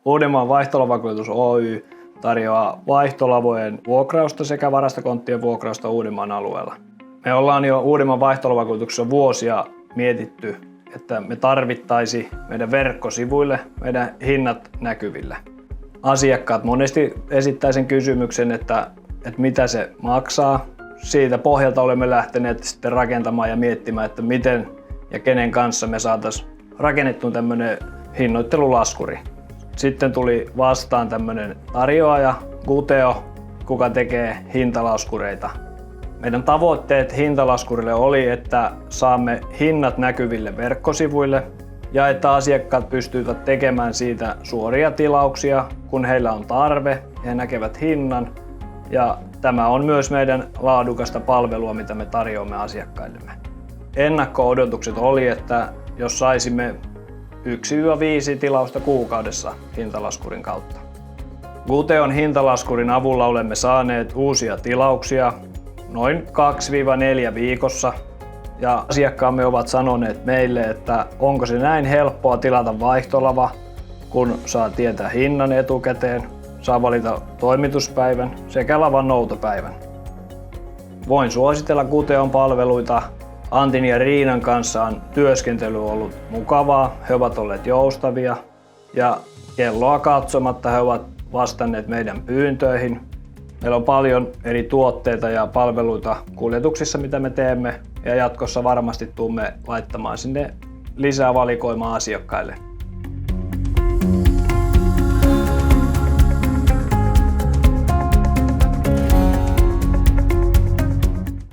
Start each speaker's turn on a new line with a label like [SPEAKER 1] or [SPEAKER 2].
[SPEAKER 1] Uudenmaan Vaihtolavakuutus Oy tarjoaa vaihtolavojen vuokrausta sekä varastokonttien vuokrausta Uudenmaan alueella. Me ollaan jo Uudenmaan vaihtolavakuutuksessa vuosia mietitty, että me tarvittaisiin meidän verkkosivuille meidän hinnat näkyville. Asiakkaat monesti esittää sen kysymyksen, että mitä se maksaa. Siitä pohjalta olemme lähteneet sitten rakentamaan ja miettimään, että miten ja kenen kanssa me saataisiin rakennettua tämmöinen hinnoittelulaskuri. Sitten tuli vastaan tämmöinen tarjoaja, Guteo, kuka tekee hintalaskureita. Meidän tavoitteet hintalaskurille oli, että saamme hinnat näkyville verkkosivuille ja että asiakkaat pystyvät tekemään siitä suoria tilauksia, kun heillä on tarve, he näkevät hinnan. Ja tämä on myös meidän laadukasta palvelua, mitä me tarjoamme asiakkaillemme. Ennakko-odotukset oli, että jos saisimme 1-5 tilausta kuukaudessa hintalaskurin kautta. Guteon hintalaskurin avulla olemme saaneet uusia tilauksia noin 2-4 viikossa. Ja asiakkaamme ovat sanoneet meille, että onko se näin helppoa tilata vaihtolava, kun saa tietää hinnan etukäteen, saa valita toimituspäivän sekä lavan noutopäivän. Voin suositella Guteon palveluita. Antin ja Riinan kanssa on työskentely ollut mukavaa, he ovat olleet joustavia ja kelloa katsomatta he ovat vastanneet meidän pyyntöihin. Meillä on paljon eri tuotteita ja palveluita kuljetuksissa, mitä me teemme, ja jatkossa varmasti tulemme laittamaan sinne lisää valikoimaa asiakkaille.